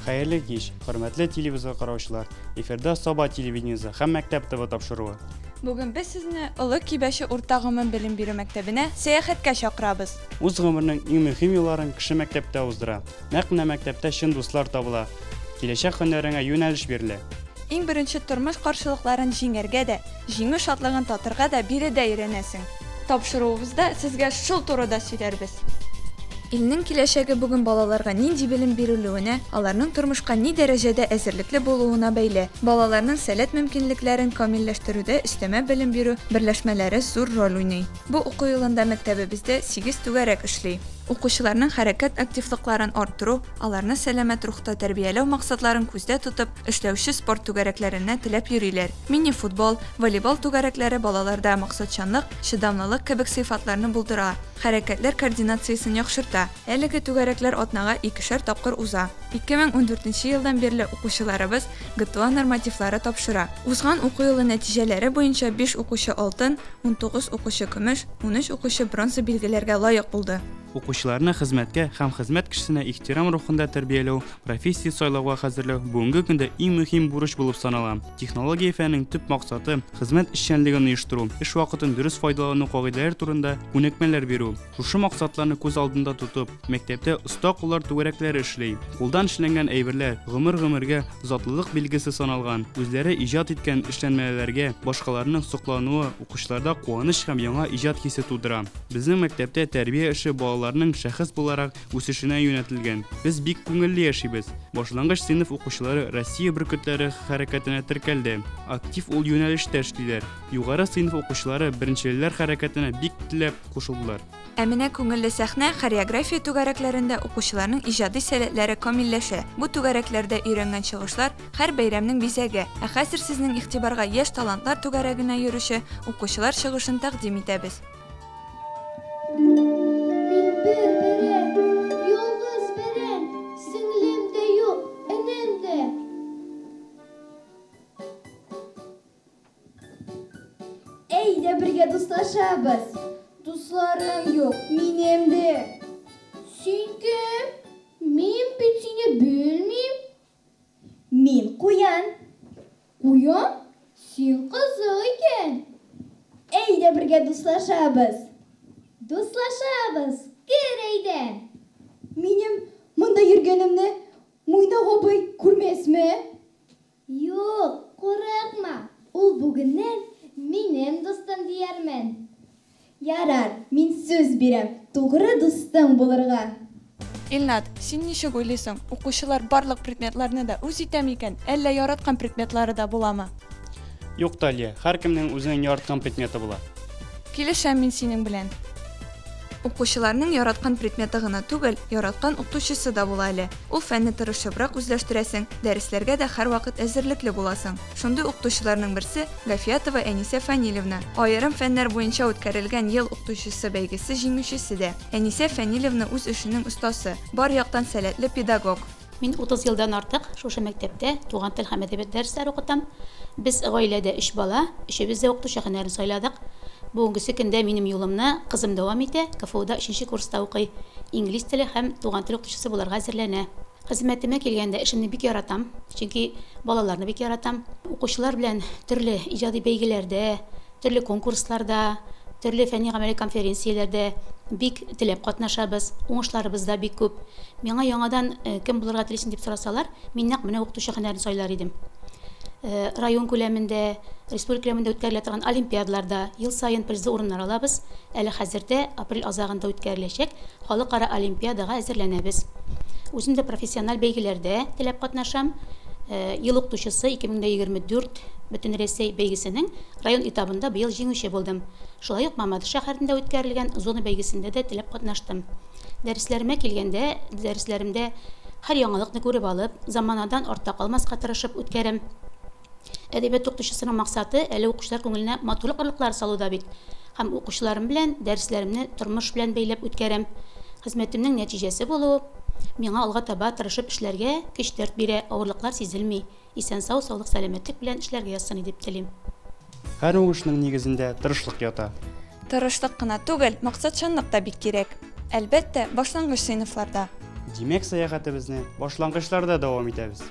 Хәерле кич, хөрмәтле телевизор караучылар. Эфирда Саба телевидениесе һәм мәктәп ТВ тапшыруы. Бүген без сезне Олы Кибәше урта гомум белем бирү мәктәбенә сәяхәткә чакырабыз. Үз гомернең иң мөһим елларын кеше мәктәптә уздыра. Нәкъ менә мәктәптә чын дуслар табыла. Киләчәк һөнәреңә юнәлеш бирелә. Иң беренче тормыш каршылыкларын җиңәргә дә, җиңү шатлыгын татырга да биредә өйрәнәсең. Тапшыруыбызда сезгә шул турыда сөйләрбез. Илнең киләчәге бүген балаларга нинди белем бирелүенә, аларның тормышка ни дәрәҗәдә әзерлекле булуына бәйле. Балаларның сәләт мөмкинлекләрен камилләштерүдә өстәмә белем бирү берләшмәләре зур роль уйный. Бу уку елында мәктәбебездә 8 түгәрәк эшли. Укучыларның хәрәкәт активлыкларын арттыру, аларны сәламәт рухта тәрбияләү максатларын күздә тотып, эшләүче спорт түгәрәкләренә теләп йөриләр. Мини-футбол, волейбол түгәрәкләре балаларда максатчанлык, чыдамлылык кебек сыйфатларны булдыра. Хәрәкәтләр координациясын яхшырта. Әлеге түгәрәкләр атнага 2 тапкыр уза. 2014 елдан бирле укучыларыбыз ГТО нормативлары тапшыра. Узган уку елы нәтиҗәләре буенча 5 укучы алтын, 19 укучы көмеш, 13 укучы бронза билгеләргә лаек булды. Укучыларны хезмәткә һәм хезмәт кешесенә ихтирам рухында тәрбияләү, профессия сайлауга хәзерләү бүгенге көндә иң мөһим бурыч булып санала. Технология фәннең төп максаты хезмәт эшчәнлеген оештыру, эш вакытын дөрес файдалану кагыйдәләре турында күнекмәләр бирү. Шушы максатларны күз алдында тотып, мәктәптә оста куллар түгәрәкләре эшли. Кулдан эшләнгән әйберләр гомер-гомергә затлылык билгесе саналган. Үзләре иҗат иткән эшләнмәләргә башкаларның соклануы укучыларда куаныч һәм яңа иҗат хисе тудыра. Безнең мәктәптә тәрбия эше балаларның шәхес буларак үсешенә юнәтелгән. Без бик күңелле яшибез. Башлангыч сыйныф укучылары Россия бөркетләре хәрәкәтенә теркәлде. Актив ул юнәлештә эшлиләр. Югары сыйныф укучылары беренчеләр хәрәкәтенә бик теләп кушылдылар. Ә менә күңелле сәхнә хореография түгәрәкләрендә укучыларның иҗади сәләтләре камилләшә. Бу түгәрәкләрдә өйрәнгән чыгышлар һәр бәйрәмнең бизәге. Ә хәзер сезнең игътибарга яшь талантлар түгәрәгенә йөрүче укучылар чыгышын тәкъдим итәбез. Әйдә бергә дуслашабыз. Дусларым юк, минем дә. Син кем? Мин бит сине белмим. Мин Куян. Куян? Син кызык икән. Әйдә бергә дуслашабыз. Дуслашабыз. Кер әйдә. Минем монда йөргәнемне Муйнак абый күрмәсме? Юк, курыкма. Ул бүгеннән минем дустым диярмен. Ярар, мин сүз бирәм, тугры дустың булырга. Илнат, син ничек уйлыйсың? Укучылар барлык предметларны да үз итәме икән, әллә яраткан предметлары да буламы? Юк, Талия, һәркемнең үзенең яраткан предметы була. Килешәм мин синең белән. Укучыларның яраткан предметы гына түгел, яраткан укытучысы да була әле. Ул фәнне тырышыбрак үзләштерәсең, дәресләргә дә һәрвакыт әзерлекле буласың. Шундый укытучыларның берсе Гафиятова Әнисә Фәнилевна. Аерым фәннәр буенча үткәрелгән ел укытучысы бәйгесе җиңүчесе дә. Әнисә Фәнилевна үз эшенең остасы, бар яктан сәләтле педагог. Мин 30 елдан артык шушы мәктәптә туган тел һәм әдәбият дәресләре укытам. Без гаиләдә 3 бала, өчебез дә укытучы һөнәрен сайладык. Бүгенге көндә минем юлымны кызым дәвам итә, КФУда 3нче курста укый. Инглиз теле һәм туган тел укытучысы булырга әзерләнә. Хезмәтемә килгәндә эшемне бик яратам, чөнки балаларны бик яратам. Укучылар белән төрле иҗади бәйгеләрдә, төрле конкурсларда, төрле фәнни-гамәли конференцияләрдә бик теләп катнашабыз. Уңышларыбыз да бик күп. Миңа яңадан кем булырга телисең дип сорасалар, мин нәкъ менә укытучы һөнәрен сайлар идем. Район күләмендә, республика күләмендә үткәрелә торган олимпиадаларда ел сайын призлы урыннар алабыз. Әле хәзердә апрель азагында үткәреләчәк халыкара олимпиадага әзерләнәбез. Үзем дә профессиональ бәйгеләрдә теләп катнашам. Ел укытучысы 2024 Бөтен Рәсәй бәйгесенең район этабында быел җиңүче булдым. Шулай ук Мамадыш шәһәрендә үткәрелгән зона бәйгесендә дә теләп катнаштым. Дәресләремә килгәндә, дәресләремдә һәр яңалыкны күреп алып, заманадан артта калмаска тырышып үткәрәм. Әдәбият укытучысының максаты әле укучылар күңеленә матурлык орлыклар салуда бит. Һәм укучыларым белән дәресләремне тормыш белән бәйләп үткәрәм. Хезмәтемнең нәтиҗәсе булу миңа алга таба тырышып эшләргә көч-дәрт бирә, авырлыклар сизелми. Исән-сау, саулык, сәламәтлек белән эшләргә язсын дип телим. Һәр уңышның нигезендә тырышлык ята. Тырышлык кына түгел, максатчанлык та бик кирәк. Әлбәттә, башлангыч сыйныфларда. Димәк, сәяхәтебезне башлангычларда дәвам итәбез.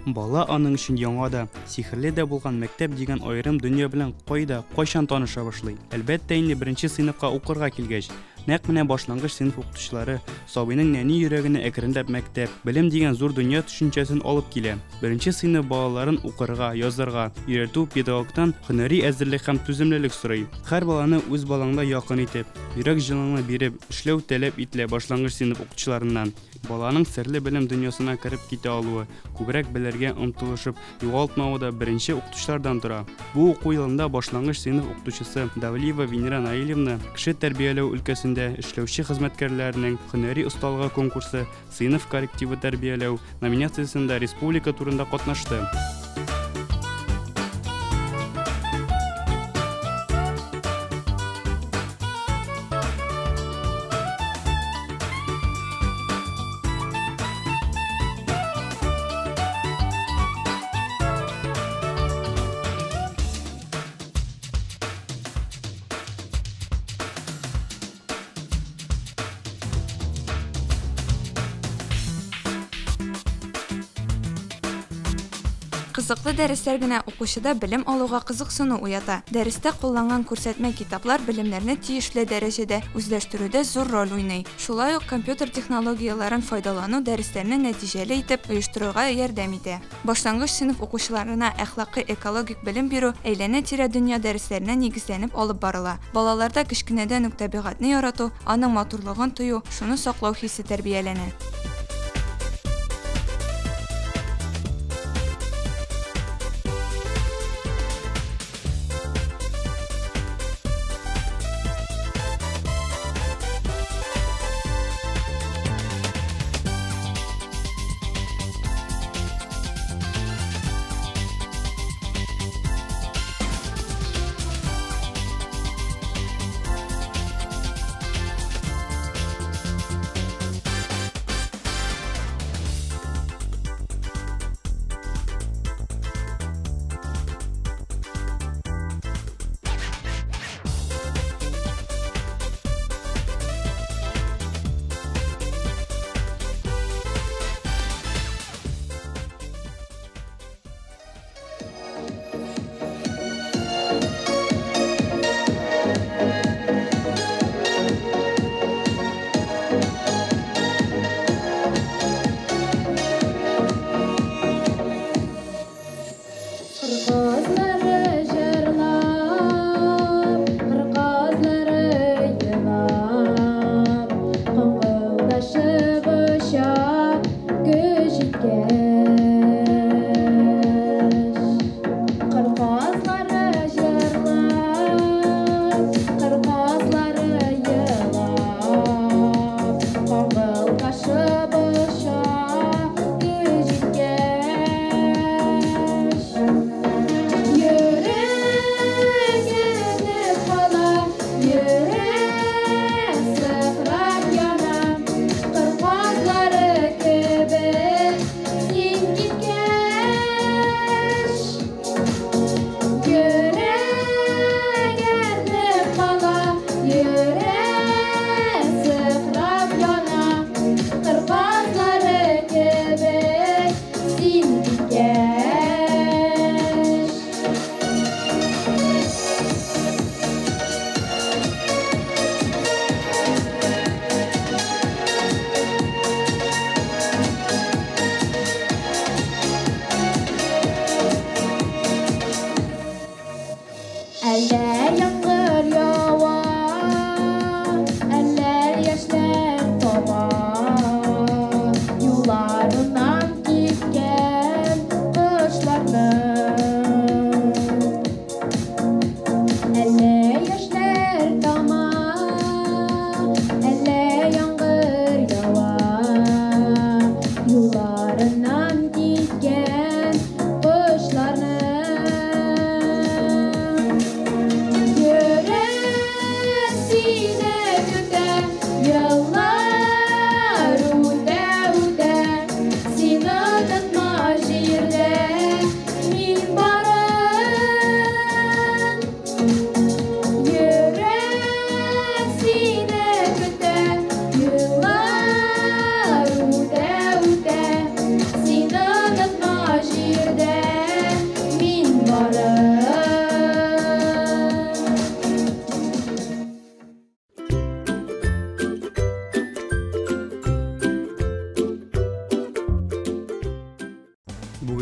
Бала аның өчен яңа да, сихерле дә булган мәктәп дигән аерым дөнья белән кайчан таныша башлый. Әлбәттә, инде 1нче сыйныфка укырга килгәч, нәкъ менә башлангыч сыйныф укытучылары Сабыйның нәни йөрәгенә әкренләп мәктәп, белем дигән зур дөнья төшенчәсен алып килә. 1нче сыйныф балаларын укырга, язарга өйрәтү педагогтан һөнәри әзерлек һәм түземлелек сорый. Һәр баланы үз балаңда якын итеп, йөрәк җылылыгын биреп, эшләү таләп ителә башлангыч сыйныф укытучыларыннан. Баланың серле белем дөньясына кереп китә алуы, күбрәк белергә омтылышып, югалтмавы да 1нче укытучылардан тора. Бу уку елында башлангыч сыйныф укытучысы Давлиева Венера Наилевна кеше тәрбияләү өлкәсендә эшләүче хезмәткәрләрнең һөнәри осталыгы конкурсы сыйныф коллективы тәрбияләү номинациясендә республика турында катнашты. Кызыклы дәресләр генә укучыда белем алуга кызыксыну уята. Дәрестә кулланган күрсәтмә китаплар белемнәрне тиешле дәрәҗәдә үзләштерүдә зур роль уйный. Шулай ук компьютер технологияларын файдалану дәресләрне нәтиҗәле итеп оештыруга ярдәм итә. Башлангыч сыйныф укучыларына әхлакый экологик белем бирү әйләнә-тирә дөнья дәресләренә нигезләнеп алып барыла. Балаларда кечкенәдән үк табигатьне ярату, аның матурлыгын тою, шуны саклау хисе тәрбияләнә.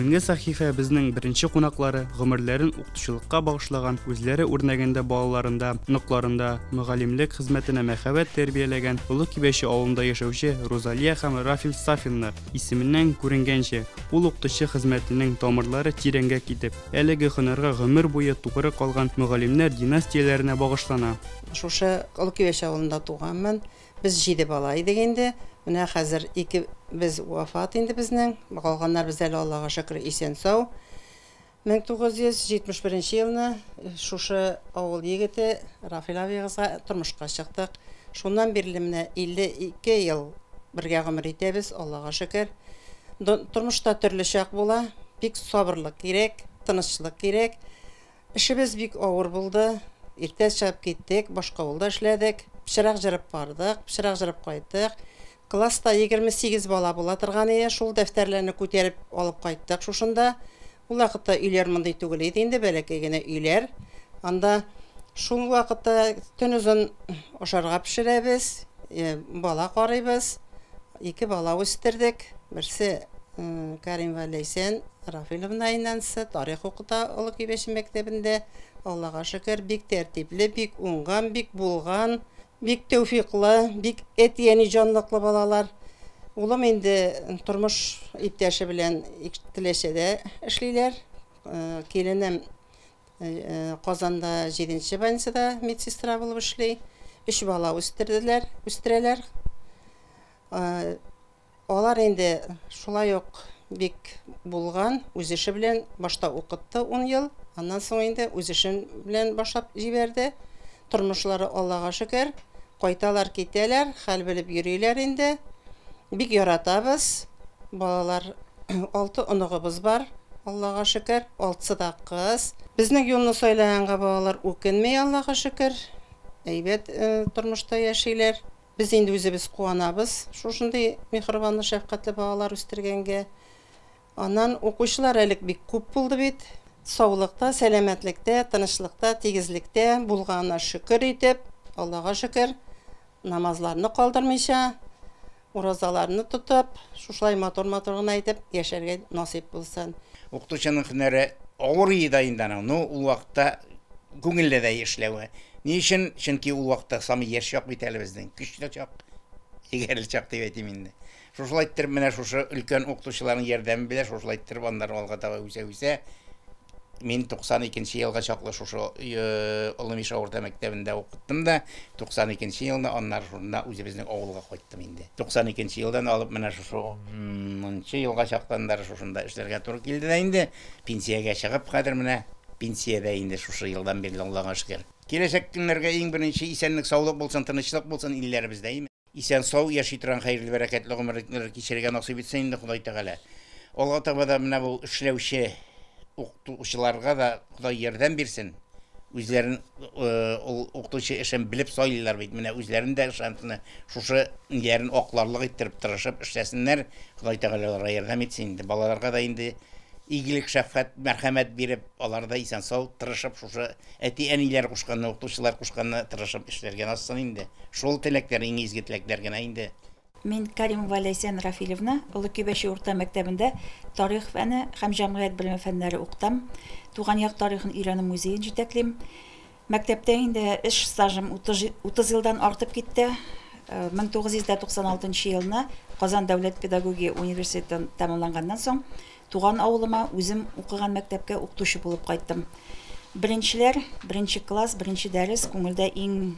Бүгенге сәхифә безнең беренче кунаклары гомерләрен укытучылыкка багышлаган, үзләре үрнәгендә балаларында, ныкларында мөгаллимлек хезмәтенә мәхәббәт тәрбияләгән Олы Кибәче авылында яшәүче Розалия һәм Рафил Сафиннар. Исеменнән күренгәнчә, ул укытучы хезмәтенең тамырлары тирәнгә китеп, әлеге һөнәргә гомер буе тугры калган мөгаллимнәр династияләренә багышлана. Шушы Олы Кибәче авылында туганмын. Без 7 бала идек инде. Менә хәзер 2 без вафат инде безнең. Калганнар без әле Аллага шөкер исән сау. 1971 елны шушы авыл егете Рафил абыйгызга тормышка чыктык. Шуннан бирле менә 52 ел бергә гомер итәбез, Аллага шөкер. Тормышта төрле чак була, бик сабырлык кирәк, тынычлык кирәк. Эшебез бик авыр булды. Иртә чыгып киттек, башка авылда эшләдек. Пычрак җырып бардык, пычрак җырып кайттык. Класста 28 бала була торган иде, шул дәфтәрләрне күтәреп алып кайттык шушында. Ул вакытта өйләр мондый түгел иде инде, бәләкәй генә өйләр. Анда шул вакытта төнүзен ашарга пешерәбез, бала карыйбыз. 2 бала үстердек. Берсе Карим Валейсен Рафиловна инансы тарих укыта Олы Кибәче мәктәбендә. Аллага шөкер, бик тәртипле, бик уңган, бик булган. Бик тәүфиклы, бик әтияни җанлыклы балалар. Улым инде тормыш иптәше белән Теләчедә эшлиләр. Киленем Казанда 7нче больницада медсестра булып эшли. 3 бала үстерәләр. Алар инде шулай ук бик булган, үз эше белән башта укытты 10 ел. Аннан соң инде үз эшен белән башлап җибәрде. Тормышлары Аллага шөкер. Кайталар, китәләр, хәл белеп йөриләр инде. Бик яратабыз. Балалар 6 оныгыбыз бар. Аллага шөкер, 6-сы да кыз. Безнең юлны сайлаганга балалар үкенмәй, Аллага шөкер. Әйбәт тормышта яшиләр. Без инде үзебез куанабыз. Шушындый мехрибанлы, шәфкатьле балалар үстергәнгә. Аннан укучылар әлек бик күп булды бит. Саулыкта, сәламәтлектә, тынычлыкта, тигезлектә булганына шөкер итеп, Аллага шөкер, намазларны калдырмыйча, уразаларны тотып, шушылай матур-матур гына итеп яшәргә насип булсын. Укытучының һөнәре авыр иде инде, ул вакытта күңелле дә эшләүе. Ни өчен? Чөнки ул вакытта самый яшь чак бит әле безнең, көчле чак, егәрле чак дип әйтим инде. Шушылай итеп менә шушы өлкән укытучыларның ярдәме белән шушылай итеп аннар алга таба үсә. Мен 92 елга чаклы шушы Олы Миша орта мәктәбендә укыттым да, 92 елда аннар шунда үзебезнең авылга кайттым инде. 92 елдан алып менә шушы 10 елга чакландар шушында эшләргә туры килде дә инде. Пенсиягә чыгып хәзер менә пенсиядә инде шушы елдан бирле Аллага шөкер. Киләчәк көннәргә иң беренче исәнлек, саулык булсын, тынычлык булсын илләребездә. Исән сау яши торган хәерле бәрәкәтле гомерләр кичерергә насыйп итсен инде Ходай Тәгалә. Алга таба да менә бу эшләүче укытучыларга да Ходай ярдәм бирсен. Үзләрен укытучы эшен белеп сайлыйлар бит. Менә үзләрен дә ышанычны шушы ярын акларлык иттереп тырышып эшләсеннәр. Ходай Тәгалә ярдәм итсен инде. Балаларга да инде игелек, шәфкать, мәрхәмәт биреп, аларда исән сау тырышып шушы әти-әниләр кушканны, укытучылар кушканны тырышып эшләргә нассын инде. Шул теләкләр, иң изге теләкләр генә инде. Мен Карим Валейсен Рафиловна, Олы Кибәче урта мәктәбендә тарих фәне һәм җәмгыять белеме фәннәре укытам. Туган як тарихын өйрәнү музеен җитәклим. Мәктәптә инде эш стажым 30 елдан артып китте. 1996 елны Казан дәүләт педагогия университетын тәмамланганнан соң туган авылыма үзем укыган мәктәпкә укытучы булып кайттым. Беренчеләр, беренче класс, беренче дәрес күңелдә иң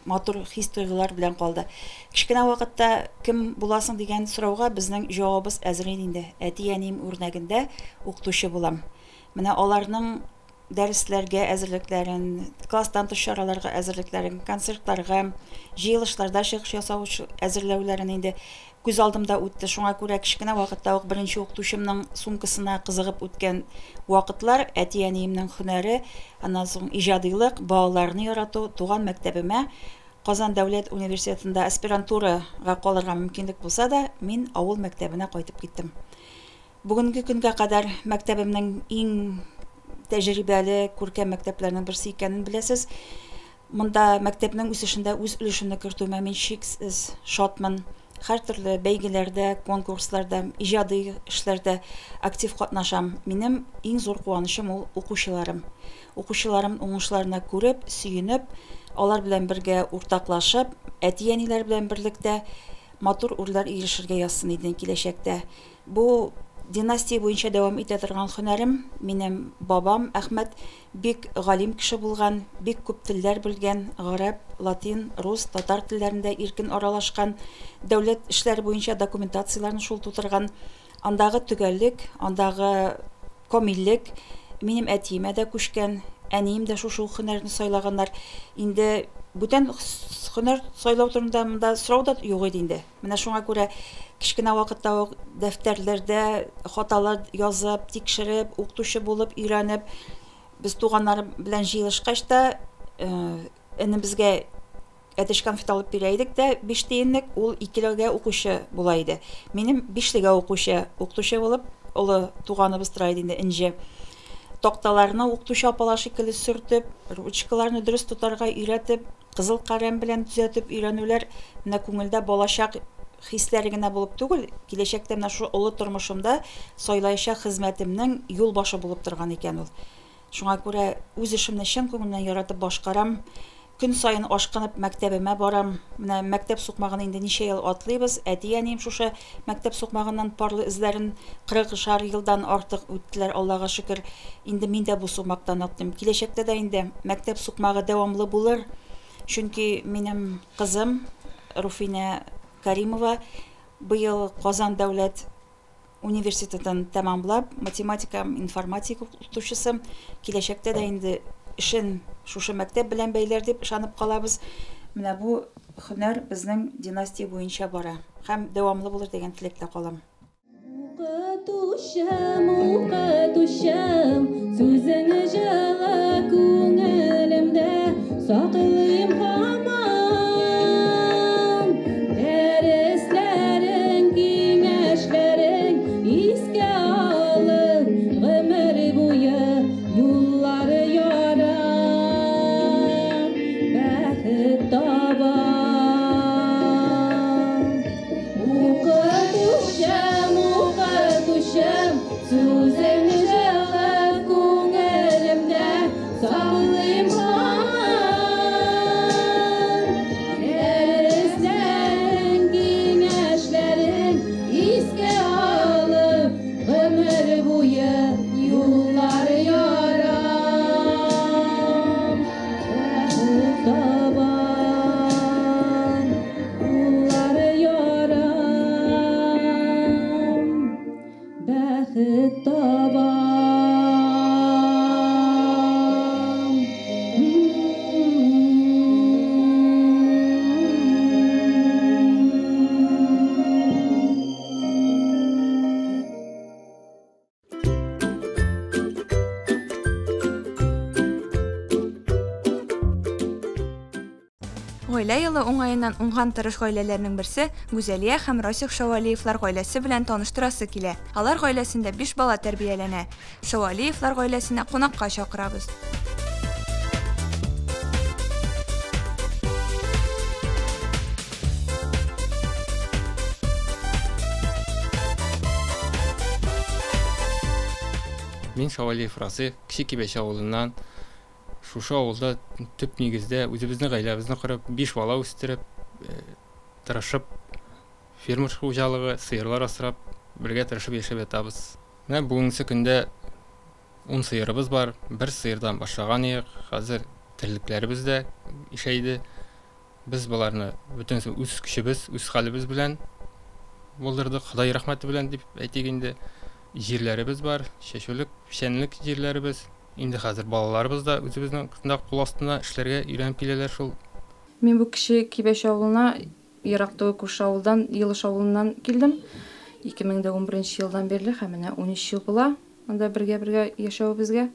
матур хис-тойгылар белән калды. Кичкенә вакытта кем буласың дигән сорауга безнең җавабыбыз әзер инде. Әти-әнием үрнәгендә укытучы булам. Менә аларның дәресләргә әзерлекләрен, класстан тыш чараларга әзерлекләрен, концертларга, җыелышларда чыгыш ясау әзерләүләрен инде күз алдымда үтте. Шуңа күрә кичкенә вакытта ук беренче укытучымның сумкасына кызыгып үткән вакытлар әти-әниемнең һөнәре, аннан соң иҗадилык, балаларны ярату, туган мәктәбемә Казан дәүләт университетында аспирантурага калырга мөмкинлек булса да, мин авыл мәктәбенә кайтып киттем. Бүгенге көнгә кадәр мәктәбемнең иң тәҗрибәле күркәм мәктәпләрнең берсе икәнен беләсез. Монда мәктәпнең үсешендә үз өлешемне кертүемә мин шиксез шатмын. һәр төрле бәйгеләрдә, конкурсларда, иҗади эшләрдә актив катнашам. Минем иң зур куанычым ул укучыларым. Укучыларым уңышларына күреп, сөенеп, алар белән бергә уртаклашып, әти-әниләр белән берлектә матур урлар ирешергә язсын идем киләчәктә. Бу династия буенча дәвам итә торган һөнәрем. Минем бабам Әхмәт бик галим кеше булган, бик күп телләр белгән, гарәп, латин, рус, татар телләрендә иркен аралашкан, дәүләт эшләре буенча документацияләрне шул тутырган. Андагы төгәллек, андагы камиллек минем әтиемә дә күчкән, әнием дә шушы һөнәрне сайлаганнар. Инде бүтән һөнәр сайлау турында монда сорау да юк иде инде. Менә шуңа күрә кичкенә вакытта ук дәфтәрләрдә хаталар язып, тикшереп, укытучы булып өйрәнеп, без туганнар белән җыелышкач та энебезгә әтеш конфет алып бирә идек тә 5 тиенлек, ул 2-легә укучы була иде. Минем 5-легә укытучы булып, олы туганыбыз тора иде инде Инҗе. Токталарны укытучы апалар шикелле сөртеп, ручкаларны дөрес тотарга өйрәтеп, кызыл каләм белән төзәтеп өйрәнүләр менә күңелдә балачак хисләре генә булып түгел, киләчәктә менә шу олы тормышымда сайлаячак хезмәтемнең юл башы булып торган икән ул. Шуңа күрә үз эшемне чын күңелдән яратып башкарам. Көн сайын ашкынып мәктәбемә барам. Менә мәктәп сукмагын инде ничә ел атлыйбыз. Әти-әнием шушы мәктәп сукмагыннан парлы эзләрен 40 елдан артык үттеләр, Аллага шөкер. Инде мин дә бу сукмактан аттым. Киләчәктә дә инде мәктәп сукмагы дәвамлы булыр. Чөнки минем кызым Руфина Каримова быел Казан дәүләт университетын тәмамлап, математика, информатика укытучысы. Киләчәктә дә инде эшен шушы мәктәп белән бәйләр дип ышанып калабыз. Менә бу һөнәр безнең династия буенча бара һәм дәвамлы булыр дигән теләктә калам. Укытучым, сүзеңне җылы күңелемдә саклыйм һаман. Дәресләрең, киңәшләрең искә алып, гомер буе юллары ярам, бәхет табам. Укытучым, сүзеңне җылы күңелемдә саклыйм һаман. Дәресләрең, киңәшләрең искә алып, гомер буе юллары ярам, бәхет табам, юллары ярам, бәхет табам. Гаилә елы уңаеннан уңган тырыш гаиләләрнең берсе Гүзәлия һәм Расих Шавалиевлар гаиләсе белән таныштырасы килә. Алар гаиләсендә 5 бала тәрбияләнә. Шавалиевлар гаиләсенә кунакка чакырабыз. Мин Шавалиев Расих, Кече Кибәч авылыннан. Шушы авылда төп нигездә үзебезнең гаиләбезне корып, 5 бала үстереп, тырышып, фермер хуҗалыгы, сыерлар асрап, бергә тырышып яшәп ятабыз. Менә бүгенге көндә 10 сыерыбыз бар, 1 сыердан башлаган идек. Хәзер терлекләребез дә ишәйде. Без буларны бүтән үз көчебез, үз хәлебез белән булдырдык. Ходай рәхмәте белән дип әйтик инде. Җирләребез бар, чәчүлек, печәнлек җирләребез. Инде хәзер балаларыбыз да үзебезнең кул астына эшләргә өйрәнеп киләләр шул. Мин бу Кече Кибәч авылына ерактагы күрше авылдан, Елыш авылыннан килдем. 2011 елдан бирле һәм менә 13 ел була. Анда бергә яшәүебезгә.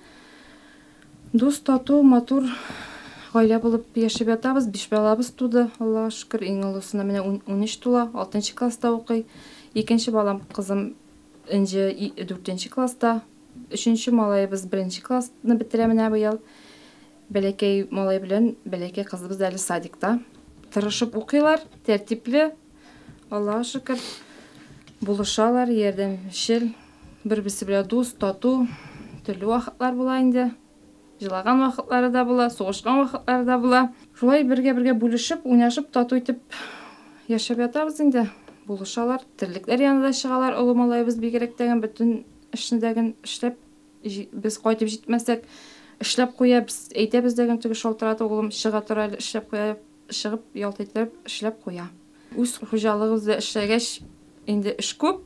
Дус, тату, матур гаилә булып яшәп ятабыз. 5 балабыз туды. Аллага шөкер, иң олысына менә 13 тула, 6нчы класста укый. Икенче балам кызым Инҗе 4нче класста. 3нче малайыбыз 1нче классны бетерә менә бу ел. Бәләкәй малай белән бәләкәй кызыбыз әле садикта. Тырышып укыйлар, тәртипле, Аллаға шүкір, булышалар, ярдәмчел, бер-берсе белән дус, тату, төрле вакытлар була инде. Җылаган вакытлары да була, сугышкан вакытлары да була. Шулай бергә-бергә бүлешеп, уйнашып, тату итеп яшәп ятабыз инде. Булышалар, терлекләр янында чыгалар, олы малайыбыз бигрәк тәгән бөтен эшнедәген эшләп, без кайтып җитмәсәк, эшләп куябыз, әйтәбез дигән теге шалтыратып, улым чыга тора, эшләп куя, чыгып, ялтайтып, эшләп куя. Үз хуҗалыгыбызда эшләгәч, инде эш күп.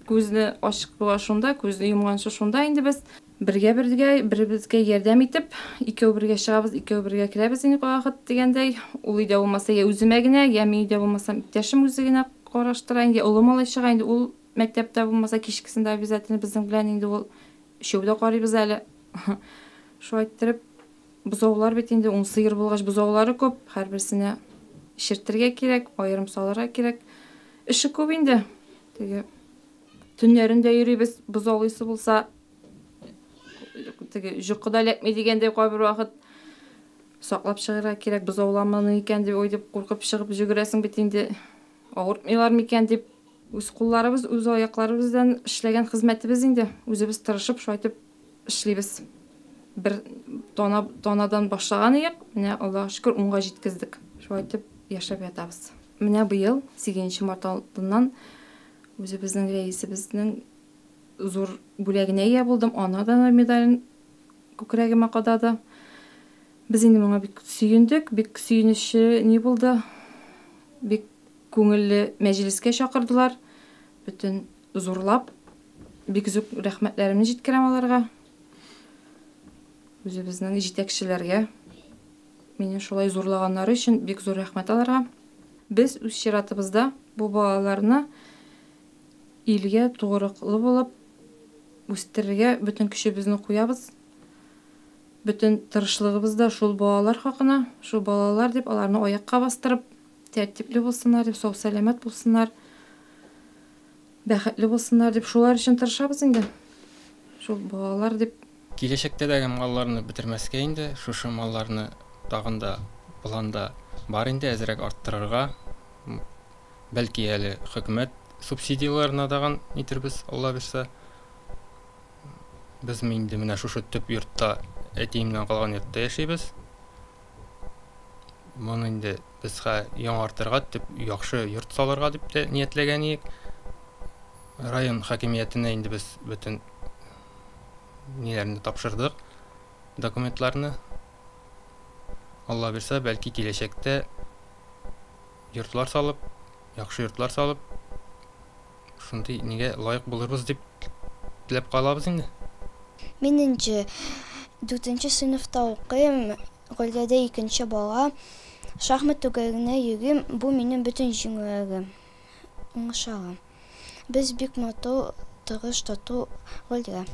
Күзне ачык була шунда, күзне йомганчы шунда инде без бер-беребезгә ярдәм итеп, икәү бергә чыгабыз, икәү бергә керәбез инде вакыт дигәндәй. Ул өйдә булмаса, я үземә генә, я өйдә булмаса, иптәшем үзе генә караштыра инде, улы малай чыга инде, ул мәктәптә булмаса, кичкесендә обязательно безнең белән инде ул шөүдә карыйбыз әле. Шулай итеп, бозаулар бит инде, ун сыер булгач бозаулары күп, һәрберсенә ишертергә кирәк, аерым салырга кирәк. Эше күп инде. Теге төннәрендә йөрибез, бозаулысы булса, теге җокыда ләкми дигәндәй кайбер вакыт саклап чыгарга кирәк, бозауламаны икән дип уйлап куркып чыгып җигрәсең бит инде. Авыртмыйлар микән дип, үз кулларыбыз, үз аякларыбыздан эшләгән хезмәтебез инде. Үзебез тырышып шайтып эшлибез. Бер танадан башлаган идек, менә Аллаһка шөкер унга җиткездек. Шулай итеп яшәп ятабыз. Менә быел 8 март алдыннан үзебезнең рәисебезнең зур бүләгенә ия булдым. Анадан медален күкрәгемә кадады. Без инде моңа бик сөендек, бик сөенечле ни булды. Бик күңелле мәҗлескә чакырдылар. Бөтен зурлап, бик зур рәхмәтләремне җиткерәм аларга. Үзебезнең җитәкчеләргә, мине шулай зурлаганнары өчен бик зур рәхмәт аларга. Без үз чиратыбызда бу балаларны илгә тугрыклы булып үстерергә бөтен көчебезне куябыз. Бөтен тырышлыгыбызда шул балалар хакына, шул балалар дип аларны аякка бастырып, тәртипле булсыннар дип, сау-сәламәт булсыннар, бәхетле булсыннар дип шулар өчен тырышабыз инде. Шул балалар дип Киләчәктә дә малларны бетермәскә инде, шушы малларны тагын да планда бар инде, әзрәк арттырырга. Бәлки әле хөкүмәт субсидияларына даган итербез, Алла бирсә. Без инде менә шушы төп йортта, әтиемнән калган йортта яшибез. Моны инде безгә яңартырга, төп яхшы йорт салырга дип тә ниятләгән идек. Район хакимиятенә инде без бөтен ниләрне тапшырдык, документларны. Алла бирсә, бәлки киләчәктә йортлар салып, яхшы йортлар салып, шундый нигә лайык булырбыз дип теләп калабыз инде. Минемчә, 4нче сыйныфта укыйм, гаиләдә 2нче бала. Шахмат түгәренә йөрим, бу минем бөтен җиңүләрем. Уңышалар. Без бик матур, тырыш, тату гаилә.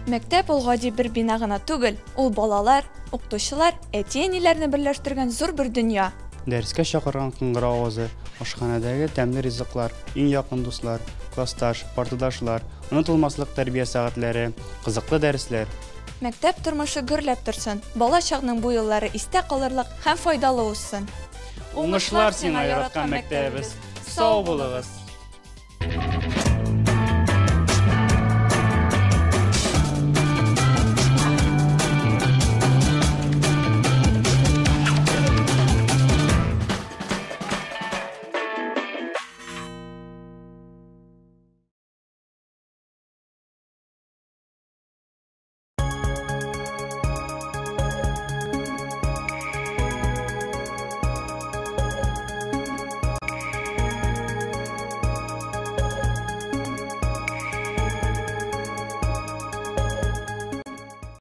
Мәктәп ул гади бер бина гына түгел, ул балалар, укытучылар, әти-әниләрне берләштергән зур бер дөнья. Дәрескә чакырган кыңгыра авызы, ашханәдәге тәмле ризыклар, иң якын дуслар, классташ, партадашлар, онытылмаслык тәрбия сәгатьләре, кызыклы дәресләр. Мәктәп тормышы гөрләп торсын, бала чагның бу еллары истә калырлык һәм файдалы узсын. Уңышлар сиңа яраткан мәктәбебез. Сау булыгыз.